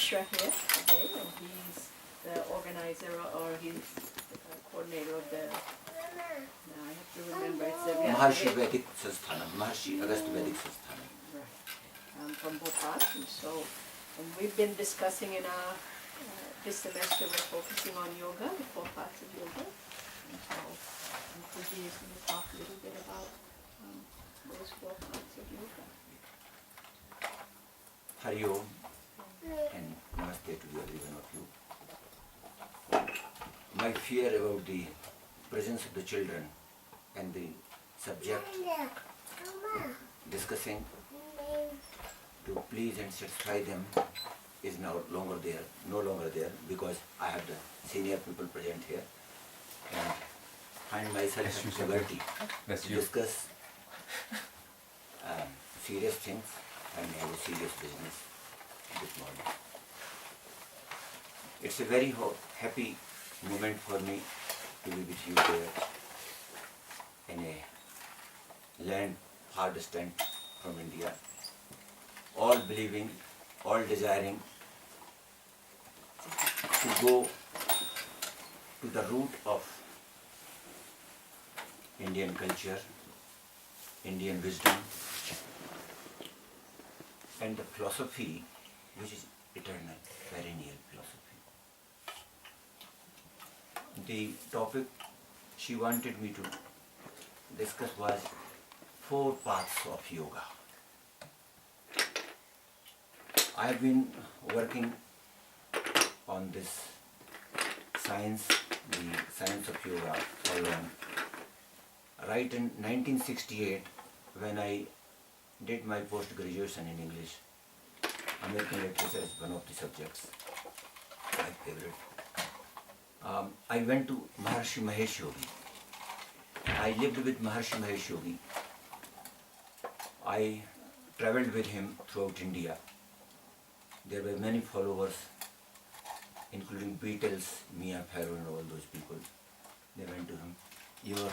Mishra here today, and he's the organizer, or he's the coordinator of the, now I have to remember, it's the Maharshi Vedic Sansthanam, Maharshi Agastya Vedic Sansthanam. Right, from Bhopal. And so, and we've been discussing in our, this semester we're focusing on yoga, the 4 parts of yoga. And so, Puji is going to talk a little bit about those 4 parts of yoga. Hari Om and Namaste to every one of you. My fear about the presence of the children and the subject discussing to please and satisfy them is no longer there because I have the senior people present here and find myself at liberty to discuss serious things and have a serious business this morning. It's a very happy moment for me to be with you there in a land far distant from India, all believing, all desiring to go to the root of Indian culture, Indian wisdom, and the philosophy which is eternal, perennial philosophy. The topic she wanted me to discuss was 4 paths of yoga. I have been working on this science, the science of yoga, for long. Right in 1968, when I did my post-graduation in English, American literature is one of the subjects, my favorite. I went to Maharshi Mahesh Yogi. I lived with Maharshi Mahesh Yogi. I traveled with him throughout India. There were many followers, including Beatles, Mia Farrow and all those people. They went to him. Your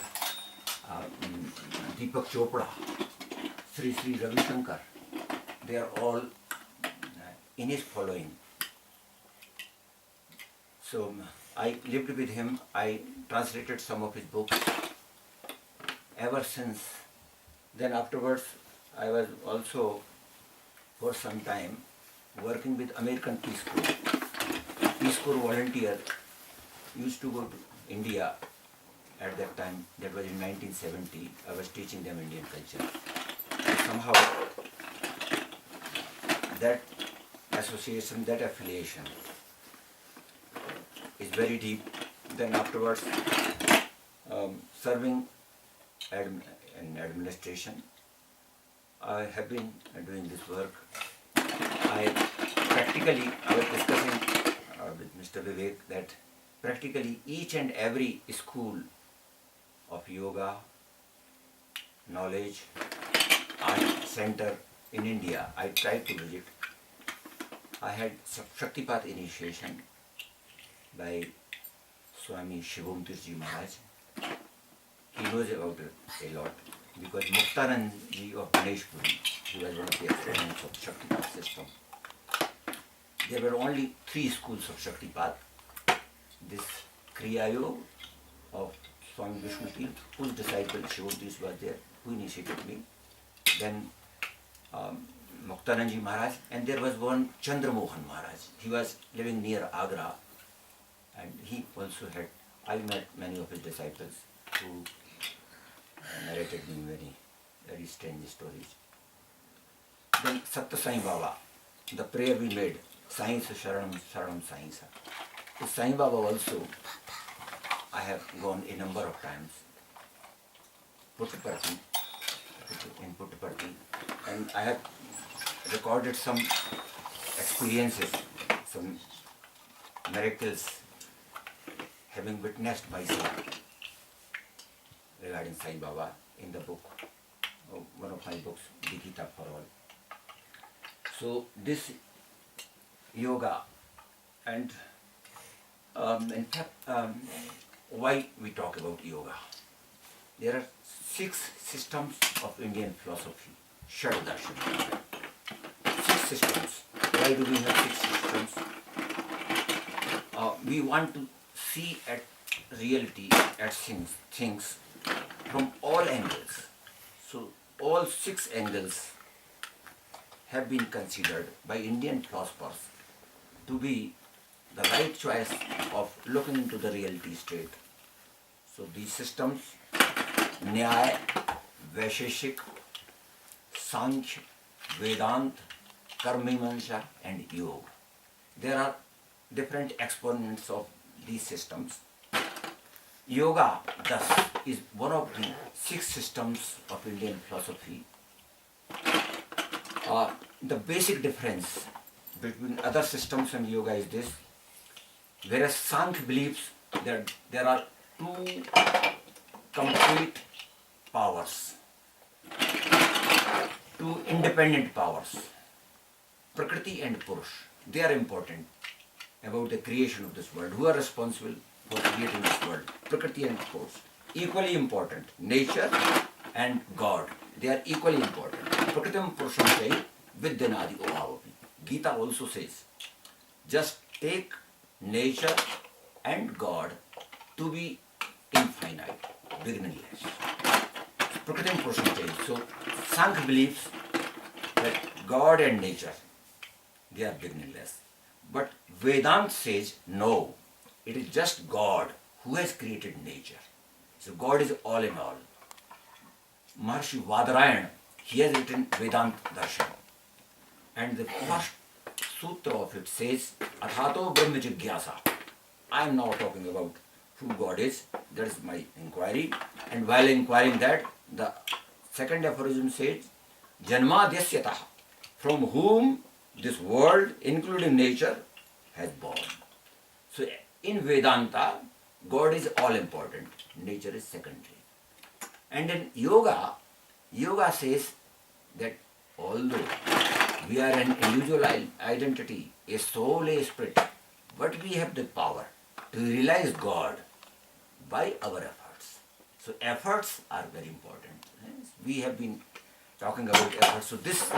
Deepak Chopra, Sri Sri Ravi Shankar, they are all in his following. So I lived with him. I translated some of his books. Ever since then, afterwards, I was also for some time working with American Peace Corps. Peace Corps volunteer used to go to India at that time. That was in 1970. I was teaching them Indian culture. And somehow that association, that affiliation is very deep. Then afterwards, serving in administration, I have been doing this work. I was discussing with Mr. Vivek that practically each and every school of yoga, knowledge, art center in India, I tried to visit. I had Shaktipat initiation by Swami Shivom Tirji Maharaj. He knows about it a lot because Muktanand ji of Ganeshpuri, he was one of the exponents of Shaktipat system. There were only 3 schools of Shaktipat. This Kriya Yoga of Swami Vishnu Tirth, whose disciple Shivom Tirth was there, who initiated me. Then Muktanand ji Maharaj, and there was one Chandramohan Maharaj. He was living near Agra, and he also had, I met many of his disciples who narrated me many very strange stories. Then Satya Sai Baba, the prayer we made, Science Sharanam Sharanam Science. To Sai Baba also, I have gone a number of times. Puttaparthi, in Puttaparthi, and I have recorded some experiences, some miracles, having witnessed myself regarding Sai Baba in the book, one of my books, The Gita for All. So this yoga, and in fact, why we talk about yoga? There are 6 systems of Indian philosophy, Shad Darshan. 6 systems. Why do we have 6 systems? We want to see at reality, at things from all angles. So all 6 angles have been considered by Indian philosophers to be the right choice of looking into the reality state. So these systems, Nyaya, Vaisheshik, Sankhya, Vedanta, Karmamimamsa and Yoga. There are different exponents of these systems. Yoga, thus, is one of the 6 systems of Indian philosophy. The basic difference between other systems and yoga is this: whereas Sankhya believes that there are 2 complete powers, 2 independent powers, Prakriti and Purush. They are important about the creation of this world. Who are responsible for creating this world? Prakriti and Purush. Equally important. Nature and God. They are equally important. Prakritam Purusham Chai Vidyanadi Obhavapi. Gita also says, just take nature and God to be infinite, beginningless. Prakritam Purusham Chai. So Sankhya believes that God and nature, they are beginningless. But Vedanta says, no, it is just God who has created nature. So God is all in all. Maharshi Vadarayana, he has written Vedanta Darshan. And the first sutra of it says, Athato Brahma Jigyasa. I am now talking about who God is. That is my inquiry. And while inquiring that, the second aphorism says, Janmadyasyatah, from whom this world, including nature, has born. So in Vedanta, God is all important, nature is secondary. And in yoga, yoga says that although we are an individual identity, a soul, a spirit, but we have the power to realize God by our efforts. So efforts are very important. We have been talking about efforts. So this,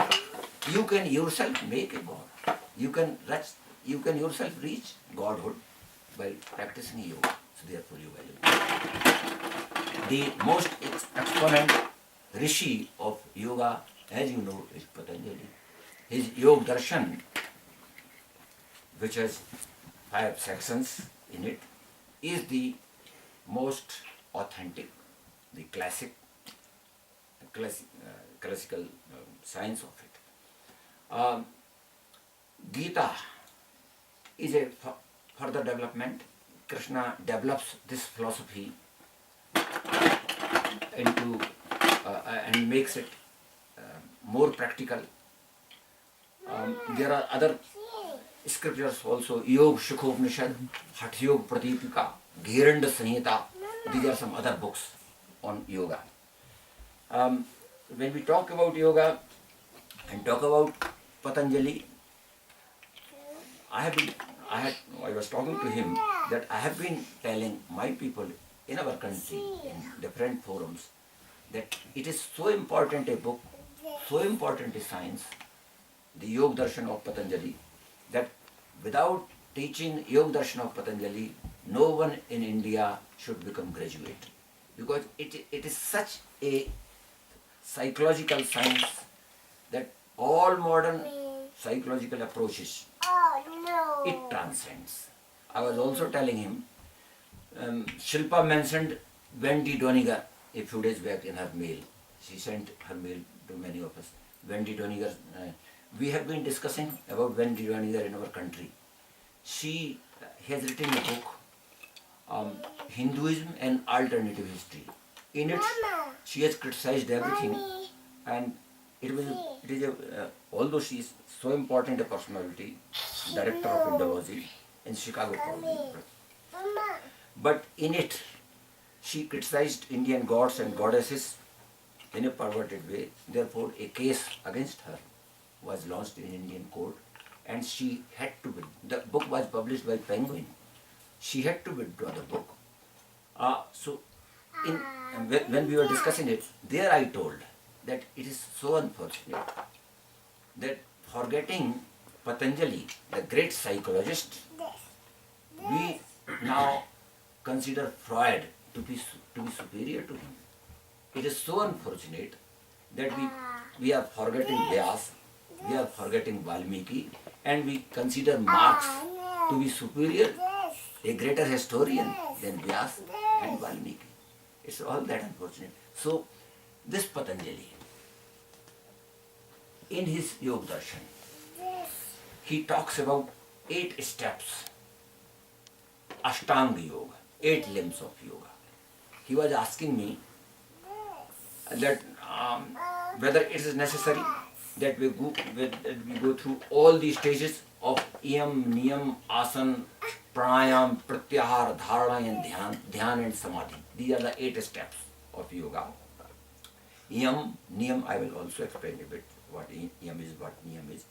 you can yourself make a God. You can yourself reach Godhood by practicing yoga. So therefore you value. The most exponent Rishi of yoga, as you know, is Patanjali. His Yoga Darshan, which has 5 sections in it, is the most authentic, the classical science of it. Gita is a further development. Krishna develops this philosophy into and makes it more practical. There are other scriptures also, Yoga Shikhopanishad, Hatha Yoga Pradipika, Gheranda Sanhita. These are some other books on yoga. When we talk about yoga and talk about Patanjali, I was talking to him that I have been telling my people in our country, in different forums, that it is so important a book, so important a science, the Yoga Darshan of Patanjali, that without teaching Yoga Darshan of Patanjali, no one in India should become graduate. Because it is such a psychological science that all modern psychological approaches, it transcends. I was also telling him, Shilpa mentioned Wendy Doniger a few days back in her mail. She sent her mail to many of us. Wendy Doniger, we have been discussing about Wendy Doniger in our country. She has written a book, Hinduism and Alternative History. In it, she has criticized everything, and although she is so important a personality, director of Indology in Chicago probably, but in it, she criticized Indian gods and goddesses in a perverted way. Therefore, a case against her was launched in Indian court, and she had to the book was published by Penguin. She had to withdraw the book. When we were discussing it, there I told that it is so unfortunate that forgetting Patanjali, the great psychologist, we now consider Freud to be superior to him. It is so unfortunate that we are forgetting Vyas, we are forgetting Valmiki, and we consider Marx to be superior, a greater historian than Vyas and Valmiki. It's all that unfortunate. So, this Patanjali, in his Yoga Darshan, he talks about 8 steps, Ashtanga Yoga, 8 limbs of yoga. He was asking me that whether it is necessary that we go through all the stages of Yam, Niyam, Asan, Pranayam, Pratyahar, Dharana and Dhyan and Samadhi. These are the 8 steps of yoga. Yam, Niyam, I will also explain a bit what Yam is, what Niyam is.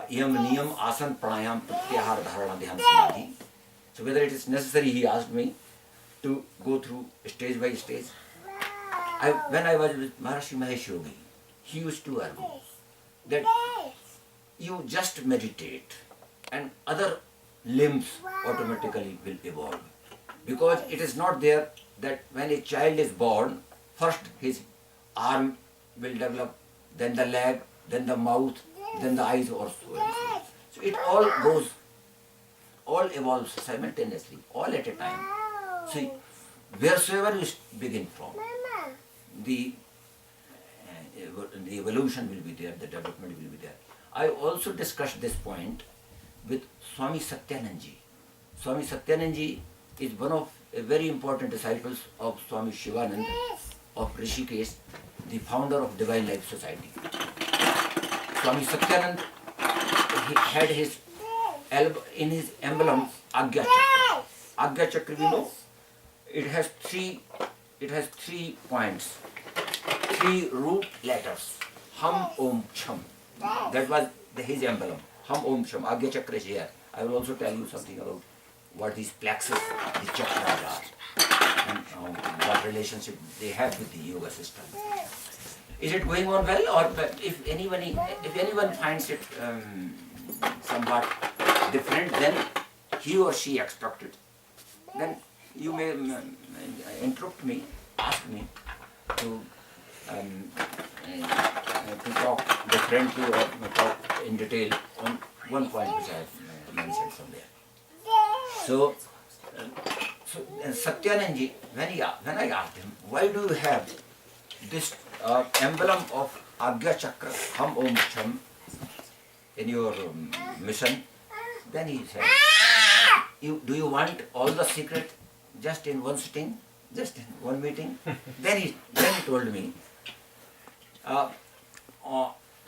Yam, Niyam, Asan, Pranayam, Pratyahar, Dharana, Dhyan, Samadhi. So whether it is necessary, he asked me to go through stage by stage. When I was with Maharishi Mahesh Yogi, he used to argue that you just meditate and other limbs automatically will evolve. Because it is not there that when a child is born, first his arm will develop, then the leg, then the mouth, then the eyes or so and so. So it all evolves simultaneously, all at a time. See, wheresoever you begin from, the evolution will be there, the development will be there. I also discussed this point with Swami Satyanandji. Swami Satyanandji is one of a very important disciples of Swami Shivanand of Rishikesh, the founder of Divine Life Society. Swami Satyanand, he had in his emblem Agya Chakra. Agya Chakra, you know, it has three points, 3 root letters. Hum, Om, Cham. That was his emblem. Hum, Om, Cham. Agya Chakra is here. I will also tell you something about what these plexus, the chakras are, and what relationship they have with the yoga system. Is it going on well, or if anyone finds it somewhat different than he or she expected, then you may interrupt me, ask me to talk differently or talk in detail on one point which I have mentioned somewhere. So Satyanandji, when I asked him, why do you have this emblem of Agya Chakra, Hum Om Cham, in your mission? Then he said, do you want all the secret just in one sitting, just in one meeting? Then he told me,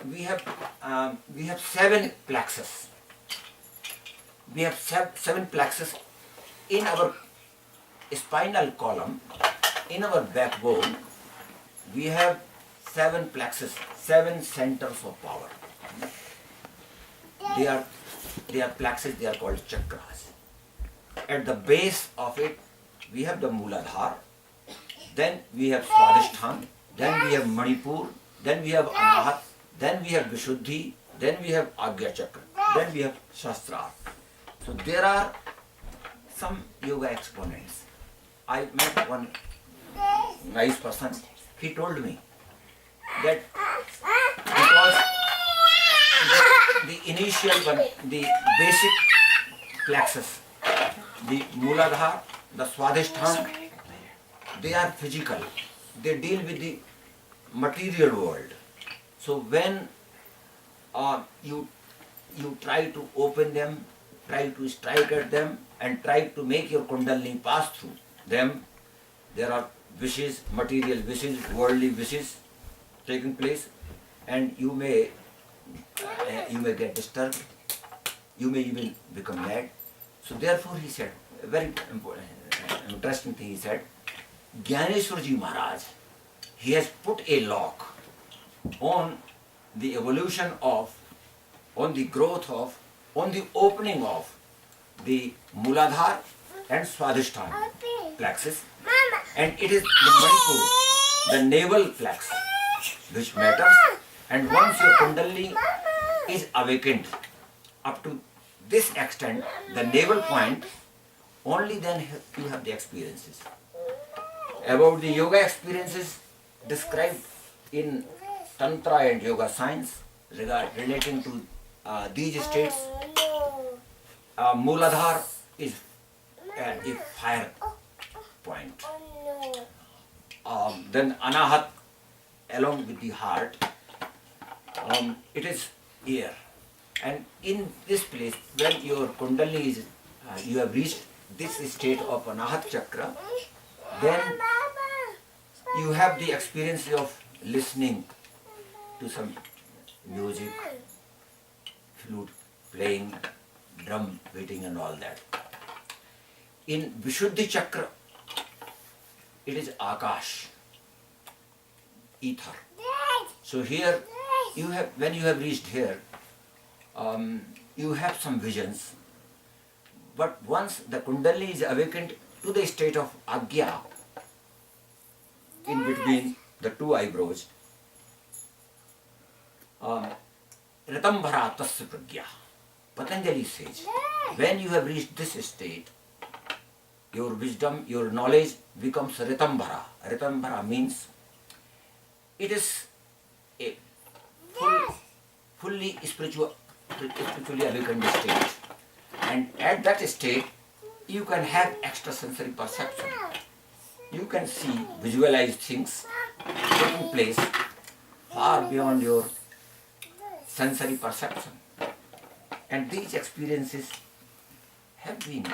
we have 7 plexus. We have 7 plexus in our spinal column, in our backbone. We have 7 plexus, 7 centers of power. They are plexus, they are called chakras. At the base of it, we have the Mooladhara, then we have Swadhisthana, then we have Manipur, then we have Anahat, then we have Vishuddhi, then we have Agya Chakra, then we have Shastra. So there are some yoga exponents. I met one nice person. He told me that because the initial one, the basic plexus, the Mooladhara, the Swadhisthana, they are physical. They deal with the material world. So when you try to open them, try to strike at them, and try to make your Kundalini pass through them, there are wishes, material wishes, worldly wishes taking place, and you may get disturbed, you may even become mad. So therefore he said, a very important, interesting thing he said, Gyaneshwarji Maharaj, he has put a lock on the evolution of, on the growth of, on the opening of the Mooladhara and Swadhisthana plexus, and it is the Manipur, the navel plexus, which matters. And once your Kundalini is awakened up to this extent, the navel point, only then you have the experiences. About the yoga experiences described in Tantra and Yoga science relating to these states, Mooladhara is a fire point. Then Anahat, along with the heart, it is air. And in this place, when your Kundalini is, you have reached this state of Anahat Chakra, then you have the experience of listening to some music, flute playing, drum beating and all that. In Vishuddhi Chakra, it is Akash, ether. So here, you have, when you have reached here, you have some visions, but once the Kundalini is awakened to the state of Agya, in between the two eyebrows, Ritambhara tasya pragya. Patanjali says, when you have reached this state, your wisdom, your knowledge becomes Ritambhara. Ritambhara means it is a fully spiritually awakened state. And at that state, you can have extrasensory perception. You can see, visualize things taking place far beyond your sensory perception. And these experiences have been,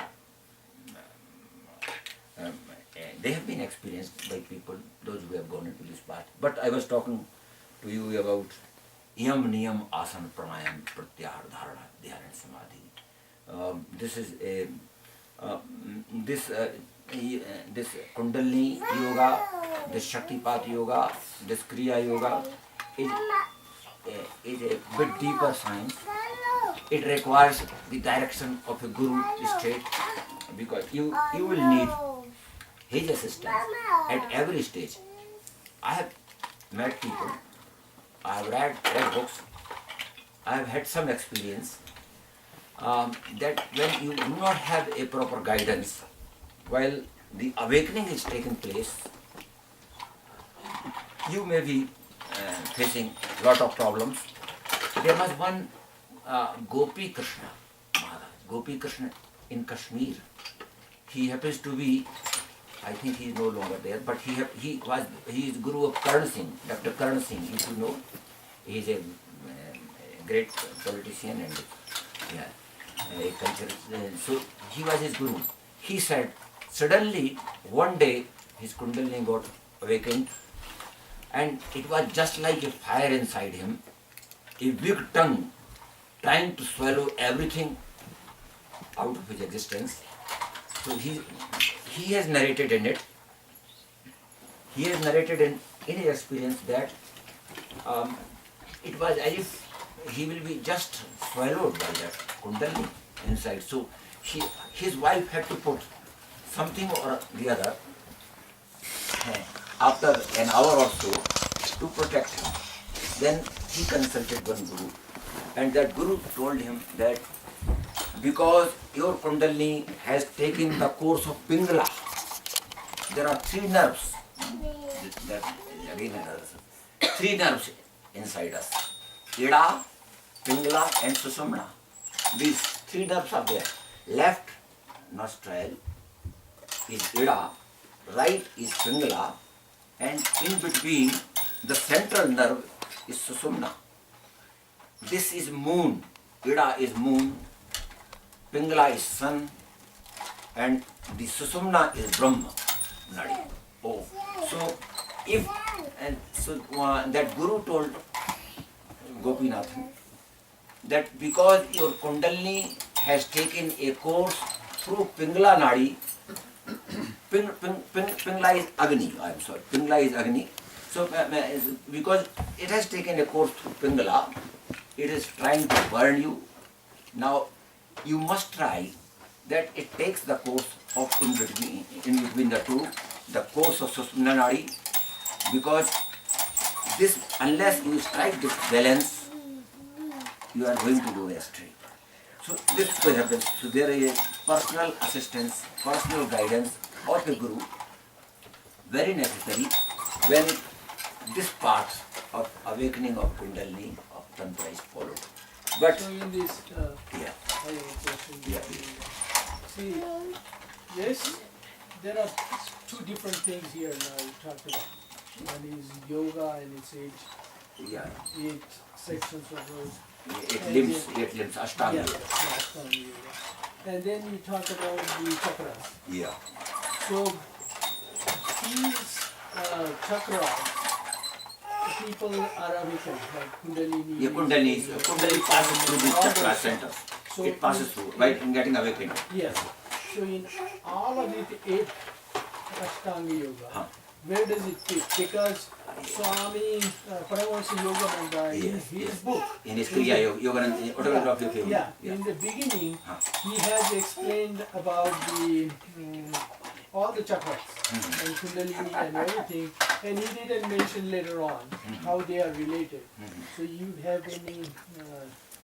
they have been experienced by people, those who have gone into this path. But I was talking to you about Yam Niyam Asana Pranayam Pratyahar Dharana Dhyana and Samadhi. This is a this Kundalini Yoga, this Shaktipat Yoga, this Kriya Yoga is a bit deeper science. It requires the direction of a Guru state, because you will need his assistance at every stage. I have met people, I have read books, I have had some experience that when you do not have a proper guidance, while the awakening is taking place, you may be facing a lot of problems. There was one Gopi Krishna Maharaj, Gopi Krishna in Kashmir. He happens to be, I think he is no longer there, but he is Guru of Karan Singh, Dr. Karan Singh, if you know. He is a great politician and a cultural. So he was his Guru. He said, suddenly one day his Kundalini got awakened, and it was just like a fire inside him, a big tongue trying to swallow everything out of his existence. So he has narrated in it. He has narrated in his experience that it was as if he will be just swallowed by that Kundalini inside. So his wife had to put something or the other after an hour or so to protect him. Then he consulted one Guru, and that Guru told him that because your Kundalini has taken the course of Pingala, there are three nerves. That again three nerves inside us: Ida, Pingala, and Susumna. These three nerves are there. Left nostril is Ida, right is Pingala, and in between the central nerve is Susumna. This is moon. Ida is moon, Pingala is sun, and the Susumna is Brahma Nadi. Oh, so if that Guru told Gopinathan that because your Kundalini has taken a course through Pingala Nadi, Pingala is Agni. I am sorry, Pingala is Agni. So because it has taken a course through Pingala, it is trying to burn you. Now you must try that it takes the course of in between the two, the course of Susumna Nadi, because this, unless you strike this balance, you are going to go astray. So this way happens. So there is a personal assistance, personal guidance of a guru, very necessary when this path of awakening of Kundalini, of Tantra is followed. But So in this, yeah, I have a question. yeah, please. See, yes, there are two different things here now you talked about. One is yoga and its eight sections of those. It limbs, Ashtanga. Yeah, Ashtanga yoga. And then you talk about the chakras. Yeah. So these chakras, people are awakened, like Kundalini. Yeah, Kundalini passes through the chakra centers. So It passes through by getting awakened. Yes. So in all of it, 8 Ashtanga yoga, Huh. where does it fit? Because Swami Paramahansa Yogananda, in Yes, his yes. book, In his Kriya Yogananda, autobiography of yoga. yeah, in the beginning, Huh. he has explained about the all the chakras and Kundalini and everything, and he didn't mention later on how they are related. So you have any